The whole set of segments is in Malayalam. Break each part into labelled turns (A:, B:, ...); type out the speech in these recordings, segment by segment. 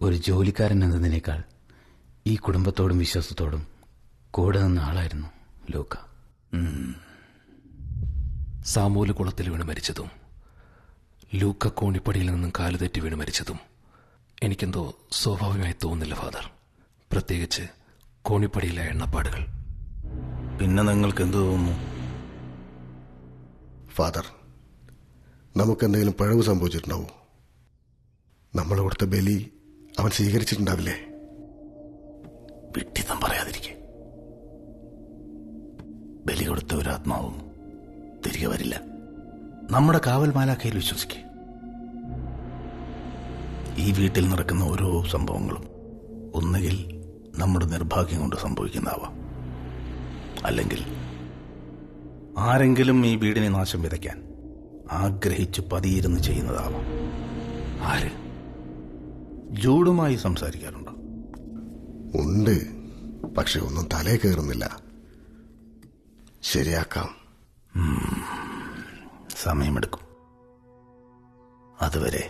A: ഒരു ജോലിക്കാരൻ എന്നതിനേക്കാൾ ഈ കുടുംബത്തോടും വിശ്വാസത്തോടും കൂടെ നിന്ന ആളായിരുന്നു ലൂക്ക.
B: സാമൂല് കുളത്തിൽ വീണ് മരിച്ചതും ലൂക്ക കോണിപ്പടിയിൽ നിന്നും കാലുതെറ്റി വീണ് മരിച്ചതും എനിക്കെന്തോ സ്വാഭാവികമായി തോന്നുന്നില്ല ഫാദർ. പ്രത്യേകിച്ച് കോണിപ്പടിയിലെ എണ്ണപ്പാടുകൾ.
C: പിന്നെ നിങ്ങൾക്ക് എന്ത് തോന്നുന്നു
D: ഫാദർ? നമുക്കെന്തെങ്കിലും പിഴവ് സംഭവിച്ചിട്ടുണ്ടാവോ? നമ്മൾ കൊടുത്ത ബലി അവൻ സ്വീകരിച്ചിട്ടുണ്ടാവില്ലേ?
C: വിട്ടിത്തം പറയാതിരിക്കെ. ബലി കൊടുത്ത ഒരു ആത്മാവും തിരികെ വരില്ല. നമ്മുടെ കാവൽ മാലാഖയിൽ വിശ്വസിക്കേ. ഈ വീട്ടിൽ നടക്കുന്ന ഓരോ സംഭവങ്ങളും ഒന്നുകിൽ നമ്മുടെ നിർഭാഗ്യം കൊണ്ട് സംഭവിക്കുന്നതാവാം, അല്ലെങ്കിൽ ആരെങ്കിലും ഈ വീടിനെ നാശം വിതയ്ക്കാൻ ആഗ്രഹിച്ച് പതിയിരുന്ന് ചെയ്യുന്നതാവാം.
B: ആര്?
C: ജൂഡുമായി സംസാരിക്കാറുണ്ടോ?
D: ഉണ്ട്, പക്ഷെ ഒന്നും തലേ കയറുന്നില്ല. ശരിയാക്കാം.
C: സമയമെടുക്കും. അതുവരെ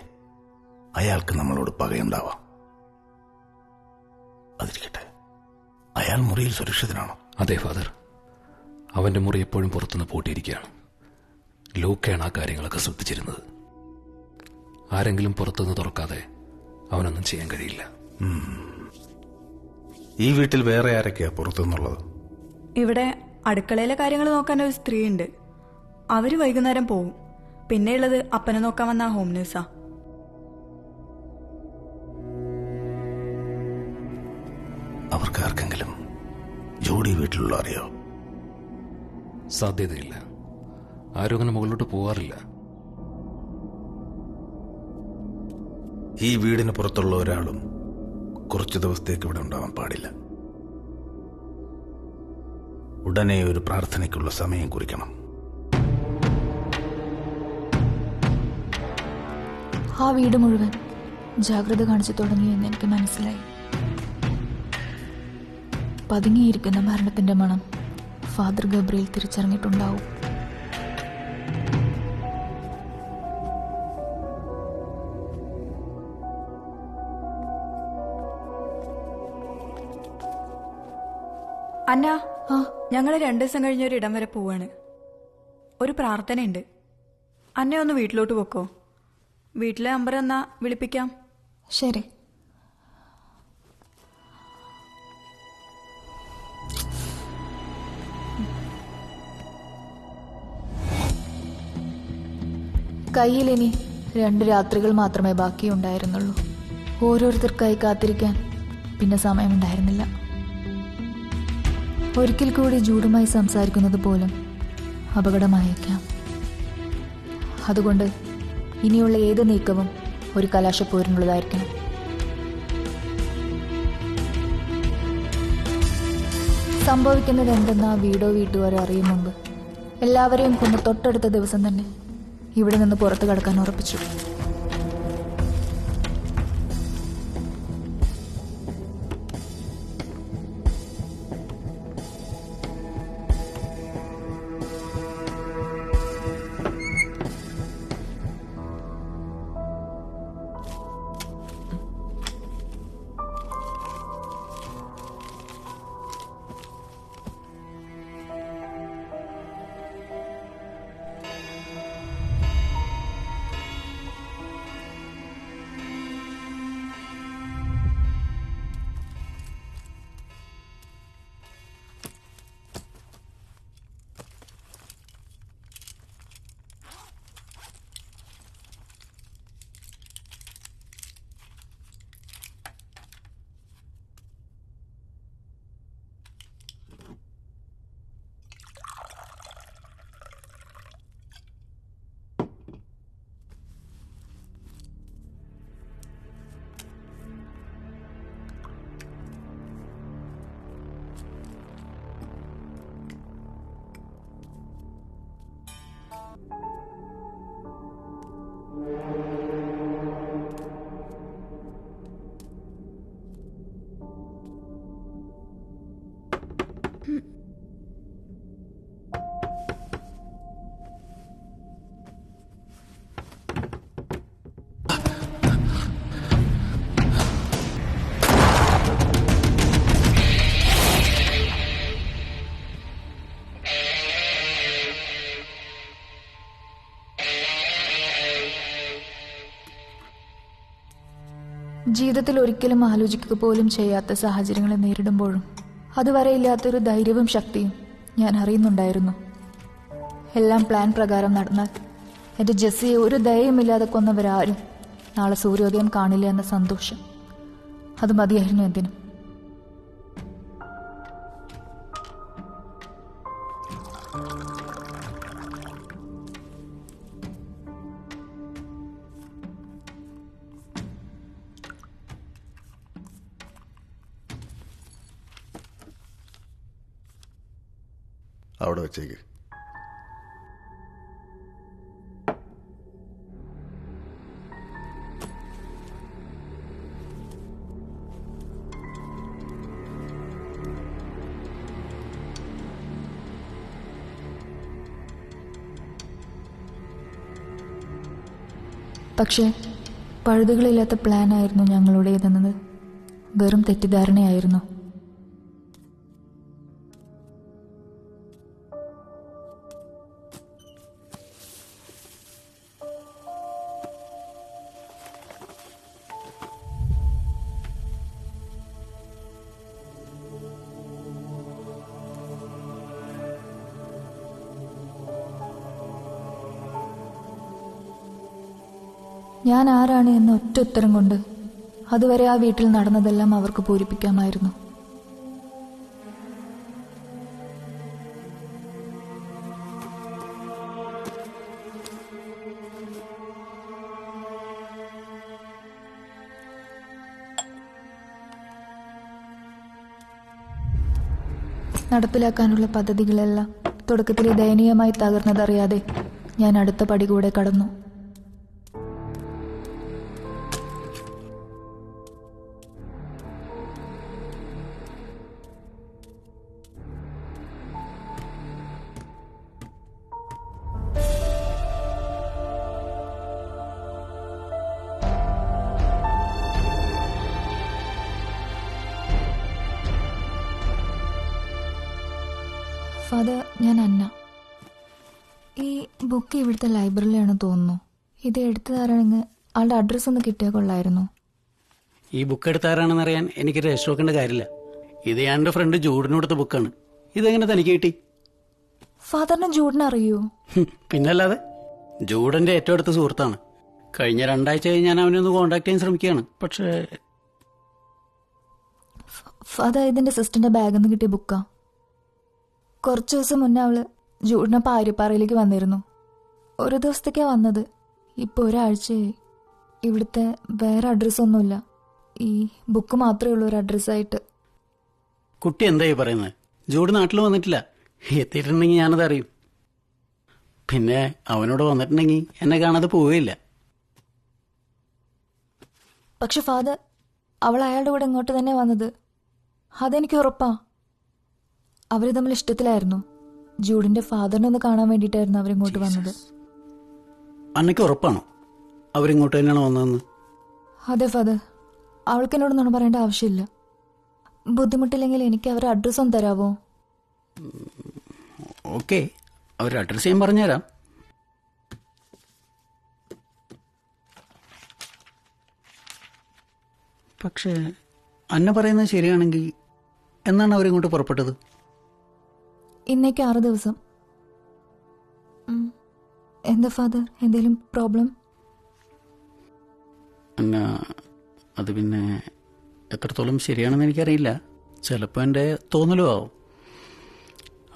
C: അയാൾക്ക് നമ്മളോട് പകയുണ്ടാവാം. അതിരിക്കട്ടെ, അയാൾ മുറിയിൽ സുരക്ഷിതനാണോ?
B: അതെ ഫാദർ, അവന്റെ മുറി എപ്പോഴും പുറത്തുനിന്ന് പൂട്ടിയിരിക്കുകയാണ്. ലൂക്കയാണ് ആ കാര്യങ്ങളൊക്കെ ശ്രദ്ധിച്ചിരുന്നത്. ആരെങ്കിലും പുറത്തുനിന്ന് തുറക്കാതെ അവനൊന്നും ചെയ്യാൻ കഴിയില്ല.
C: ഈ വീട്ടിൽ വേറെ ആരൊക്കെയാ പുറത്തുനിന്നുള്ളത്?
E: ഇവിടെ അടുക്കളയിലെ കാര്യങ്ങൾ നോക്കാൻ ഒരു സ്ത്രീ ഉണ്ട്. അവര് വൈകുന്നേരം പോവും. പിന്നെയുള്ളത് അപ്പനെ നോക്കാൻ വന്ന ഹോം നേഴ്സാ.
C: അവർക്ക് ആർക്കെങ്കിലും ജോഡി വീട്ടിലുള്ള അറിയോ?
B: സാധ്യതയില്ല. ആരും അങ്ങനെ മുകളിലോട്ട് പോവാറില്ല.
C: ഈ വീടിന് പുറത്തുള്ള ഒരാളും കുറച്ചു ദിവസത്തേക്ക് ഇവിടെ ഉണ്ടാവാൻ പാടില്ല. ഉടനെ ഒരു പ്രാർത്ഥനയ്ക്കുള്ള സമയം കുറിക്കണം.
F: ആ വീട് മുഴുവൻ ജാഗ്രത കാണിച്ചു തുടങ്ങിയെന്ന് എനിക്ക് മനസ്സിലായി. പതുങ്ങിയിരിക്കുന്ന മരണത്തിന്റെ മണം ഫാദർ ഗബ്രിയേൽ തിരിച്ചറിഞ്ഞിട്ടുണ്ടാവും.
E: അന്ന, ഞങ്ങൾ 2 ദിവസം കഴിഞ്ഞ ഒരു ഇടം വരെ പോവാണ്. ഒരു പ്രാർത്ഥനയുണ്ട്. അന്നെ ഒന്ന് വീട്ടിലോട്ട് പോക്കോ. വീട്ടിലെ നമ്പർ എന്നാ വിളിപ്പിക്കാം.
F: ശരി. കയ്യിലിനി 2 രാത്രികൾ മാത്രമേ ബാക്കിയുണ്ടായിരുന്നുള്ളൂ. ഓരോരുത്തർക്കായി കാത്തിരിക്കാൻ പിന്നെ സമയമുണ്ടായിരുന്നില്ല. ഒരിക്കൽ കൂടി ജൂഡുമായി സംസാരിക്കുന്നത് പോലും അപകടമായേക്കാം. അതുകൊണ്ട് ഇനിയുള്ള ഏത് നീക്കവും ഒരു കലാശപ്പോരിനുള്ളതായിരിക്കണം. സംഭവിക്കുന്നത് എന്തെന്ന് ആ വീടോ വീട്ടുകാരോ അറിയും മുമ്പ് എല്ലാവരെയും കൊന്ന് തൊട്ടടുത്ത ദിവസം തന്നെ ഇവിടെ നിന്ന് പുറത്തു കടക്കാൻ ഉറപ്പിച്ചു. ജീവിതത്തിൽ ഒരിക്കലും ആലോചിക്കുക പോലും ചെയ്യാത്ത സാഹചര്യങ്ങളെ നേരിടുമ്പോഴും അതുവരെ ഇല്ലാത്തൊരു ധൈര്യവും ശക്തിയും ഞാൻ അറിയുന്നുണ്ടായിരുന്നു. എല്ലാം പ്ലാൻ പ്രകാരം നടന്നാൽ എൻ്റെ ജെസ്സിയെ ഒരു ദയയുമില്ലാതെ കൊന്നവരാരും നാളെ സൂര്യോദയം കാണില്ല എന്ന സന്തോഷം, അത് മതിയായിരുന്നു എന്തിനും.
D: അവിടെ വെച്ചേക്ക്.
F: പക്ഷേ പഴുതുകളില്ലാത്ത പ്ലാനായിരുന്നു ഞങ്ങളുടേതെന്നത് വെറും തെറ്റിദ്ധാരണയായിരുന്നു. ഞാൻ ആരാണ് എന്ന ഒറ്റ ഉത്തരം കൊണ്ട് അതുവരെ ആ വീട്ടിൽ നടന്നതെല്ലാം അവർക്ക് പൂരിപ്പിക്കാമായിരുന്നു. നടപ്പിലാക്കാനുള്ള പദ്ധതികളെല്ലാം തുടക്കത്തിൽ ദയനീയമായി തകർന്നതറിയാതെ ഞാൻ അടുത്ത പടി കൂടെ കടന്നു. ഫാദർ, ഞാൻ അന്ന. ഈ ബുക്ക് ഇവിടുത്തെ ലൈബ്രറിയിലാണ് തോന്നുന്നു. ഇത് എടുത്തു തരണമെങ്കിൽ ആളുടെ അഡ്രസ്സ് ഒന്ന് കിട്ടിയാൽ കൊള്ളായിരുന്നു.
G: ഈ ബുക്ക് എടുത്താരാണെന്നറിയാൻ എനിക്ക് രജിസ്റ്റർ വെക്കേണ്ട കാര്യമില്ല. ഇത് ഞാൻ എൻ്റെ ഫ്രണ്ട് ജൂഡിനോടുത്ത ബുക്കാണ്. ഇതെങ്ങനെ തനിക്ക് കിട്ടി?
F: ഫാദറിന് ജൂഡിനെ അറിയോ?
G: പിന്നല്ലാതെ, ജൂഡിന്റെ ഏറ്റവും അടുത്ത സുഹൃത്താണ്. കഴിഞ്ഞ 2 ആഴ്ചയായി ഞാൻ അവനെ ഒന്ന് കോണ്ടാക്ട് ചെയ്യാൻ ശ്രമിക്കുകയാണ്. പക്ഷേ
F: ഫാദർ, ഇതിന്റെ സിസ്റ്ററിന്റെ ബാഗിൽ നിന്ന് കിട്ടിയ ബുക്കാ. കുറച്ചു ദിവസം മുന്നേ അവള് ജൂഡിനൊപ്പം ആര്യപ്പാറയിലേക്ക് വന്നിരുന്നു. ഒരു ദിവസത്തേക്കാ വന്നത്. ഇപ്പോൾ ഒരാഴ്ചയായി. ഇവിടുത്തെ വേറെ അഡ്രസ്സൊന്നുമില്ല. ഈ ബുക്ക് മാത്രമേ ഉള്ളൂ ഒരു അഡ്രസ്സായിട്ട്.
G: കുട്ടി എന്തായി പറയുന്നത്? ജൂഡ് നാട്ടിൽ വന്നിട്ടില്ല. എത്തിയിട്ടുണ്ടെങ്കിൽ ഞാനത് അറിയും. പിന്നെ അവനോട് വന്നിട്ടുണ്ടെങ്കിൽ എന്നെ കാണാതെ പോവുകയില്ല.
F: പക്ഷെ ഫാദർ, അവൾ അയാളുടെ കൂടെ ഇങ്ങോട്ട് തന്നെ വന്നത്. അതെനിക്ക് ഉറപ്പാ. അവര് തമ്മിൽ ഇഷ്ടത്തിലായിരുന്നു. ജൂഡിന്റെ ഫാദറിനെ ഒന്ന് കാണാൻ വേണ്ടിയിട്ടായിരുന്നു അവരിങ്ങോട്ട് വന്നത്.
G: അന്നയ്ക്ക് ഉറപ്പാണോ അവരിങ്ങോട്ട് തന്നെയാണ് വന്നതെന്ന്?
F: അതെ ഫാദർ, അവൾക്ക് എന്നോടൊന്നും പറയേണ്ട ആവശ്യമില്ല. ബുദ്ധിമുട്ടില്ലെങ്കിൽ എനിക്ക് അവരുടെ അഡ്രസ്സ് ഒന്ന് തരാമോ?
G: ഓക്കെ, അവരുടെ അഡ്രസ്സ് ഞാൻ പറഞ്ഞുതരാം. പക്ഷേ അന്ന പറയുന്നത് ശരിയാണെങ്കിൽ എന്നാണ് അവരിങ്ങോട്ട് പുറപ്പെട്ടത്?
F: ഇന്നേക്ക് 6 ദിവസം. എന്താ ഫാദർ, എന്തെങ്കിലും പ്രോബ്ലം?
G: അന്ന, അത് പിന്നെ എത്രത്തോളം ശരിയാണെന്ന് എനിക്കറിയില്ല. ചിലപ്പോൾ എൻ്റെ തോന്നലും ആവും.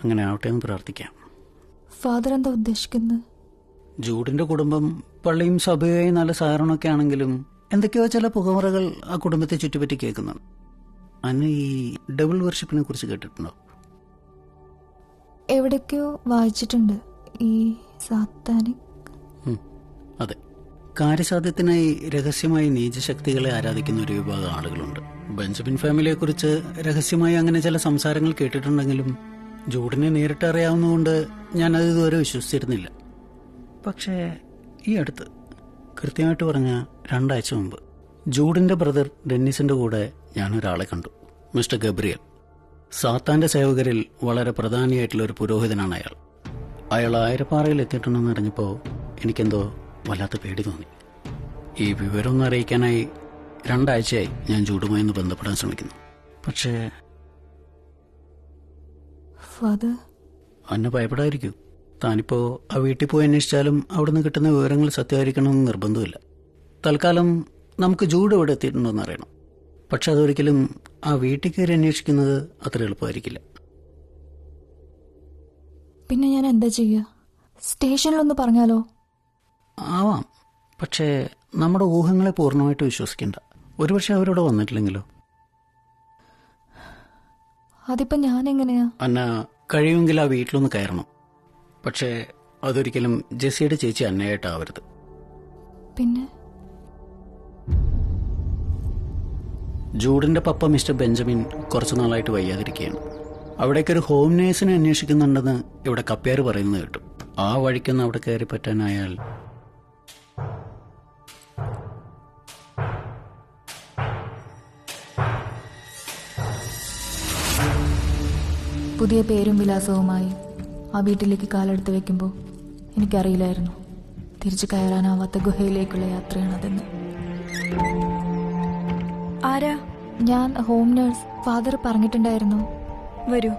G: അങ്ങനെ ആവട്ടെ എന്ന് പ്രാർത്ഥിക്കാം.
F: ഫാദർ എന്താ ഉദ്ദേശിക്കുന്നത്?
G: ജൂഡിന്റെ കുടുംബം പള്ളിയും സഭയുമായി നല്ല സഹകരണമൊക്കെ ആണെങ്കിലും എന്തൊക്കെയോ ചില പുകമറകൾ ആ കുടുംബത്തെ ചുറ്റിപ്പറ്റി കേൾക്കുന്നുണ്ട്. അന്ന് ഈ ഡബിൾ വർഷിപ്പിനെ കുറിച്ച് കേട്ടിട്ടുണ്ടോ?
F: എവിടേക്കോ വായിച്ചിട്ടുണ്ട്. ഈ സാത്താനിക്.
G: അതെ, കാര്യസാധ്യത്തിനായി രഹസ്യമായി നീചശക്തികളെ ആരാധിക്കുന്ന ഒരു വിഭാഗം ആളുകളുണ്ട്. ബെഞ്ചമിൻ ഫാമിലിയെ കുറിച്ച് രഹസ്യമായി അങ്ങനെ ചില സംസാരങ്ങൾ കേട്ടിട്ടുണ്ടെങ്കിലും ജൂഡിനെ നേരിട്ട് അറിയാവുന്നതുകൊണ്ട് ഞാനത് ഇതുവരെ വിശ്വസിച്ചിരുന്നില്ല. പക്ഷേ ഈ അടുത്ത്, കൃത്യമായിട്ട് പറഞ്ഞ 2 ആഴ്ച മുമ്പ്, ജൂഡിന്റെ ബ്രദർ ഡെന്നിസിന്റെ കൂടെ ഞാനൊരാളെ കണ്ടു. Mister Gabriel. സാത്താന്റെ സേവകരിൽ വളരെ പ്രധാനിയായിട്ടുള്ള ഒരു പുരോഹിതനാണ് അയാൾ. അയാൾ ആയിരപ്പാറയിൽ എത്തിയിട്ടുണ്ടെന്ന് അറിഞ്ഞപ്പോൾ എനിക്കെന്തോ വല്ലാത്ത പേടി തോന്നി. ഈ വിവരമൊന്നും അറിയിക്കാനായി 2 ആഴ്ചയായി ഞാൻ ജൂഡുമായി ഒന്ന് ബന്ധപ്പെടാൻ ശ്രമിക്കുന്നു. പക്ഷേ
F: ഫാദർ,
G: അന്നെ ഭയപ്പെടാതിരിക്കൂ. താനിപ്പോ ആ വീട്ടിൽ പോയി അന്വേഷിച്ചാലും അവിടുന്ന് കിട്ടുന്ന വിവരങ്ങൾ സത്യമായിരിക്കണമെന്ന് നിർബന്ധമില്ല. തൽക്കാലം നമുക്ക് ജൂഡ് എവിടെ എത്തിയിട്ടുണ്ടോന്ന് അറിയണം. പക്ഷെ അതൊരിക്കലും ആ വീട്ടിൽ കയറി അന്വേഷിക്കുന്നത് അത്ര എളുപ്പമായിരിക്കില്ല.
F: പിന്നെ ഞാൻ എന്താ ചെയ്യുക? സ്റ്റേഷനിലൊന്ന് പറഞ്ഞാലോ?
G: ആവാം, പക്ഷേ നമ്മുടെ ഊഹങ്ങളെ പൂർണ്ണമായിട്ട് വിശ്വസിക്കണ്ട. ഒരുപക്ഷെ അവരോട് വന്നിട്ടില്ലെങ്കിലോ?
F: അതിപ്പോ ഞാൻ എങ്ങനെയാ?
G: അന്ന കഴിയുമെങ്കിൽ ആ വീട്ടിലൊന്ന് കയറണം. പക്ഷേ അതൊരിക്കലും ജെസ്സിയുടെ ചേച്ചി അന്നയായിട്ടാവരുത്.
F: പിന്നെ
G: ജൂഡിന്റെ പപ്പ മിസ്റ്റർ ബെഞ്ചമിൻ കുറച്ചു നാളായിട്ട് വയ്യാതിരിക്കുകയാണ്. അവിടേക്കൊരു ഹോം നേഴ്സിനെ അന്വേഷിക്കുന്നുണ്ടെന്ന് ഇവിടെ കപ്പ്യാർ പറയുന്നത് കേട്ടു. ആ വഴിക്കൊന്ന് അവിടെ കയറി പറ്റാനായാൽ
F: പുതിയ പേരും വിലാസവുമായി ആ വീട്ടിലേക്ക് കാലെടുത്ത് വെക്കുമ്പോൾ എനിക്കറിയില്ലായിരുന്നു തിരിച്ചു കയറാനാവാത്ത ഗുഹയിലേക്കുള്ള യാത്രയാണതെന്ന്.
E: ആരാ?
F: ഞാൻ ഹോം നേഴ്സ്. ഫാദർ പറഞ്ഞിട്ടുണ്ടായിരുന്നു.
E: വരൂ.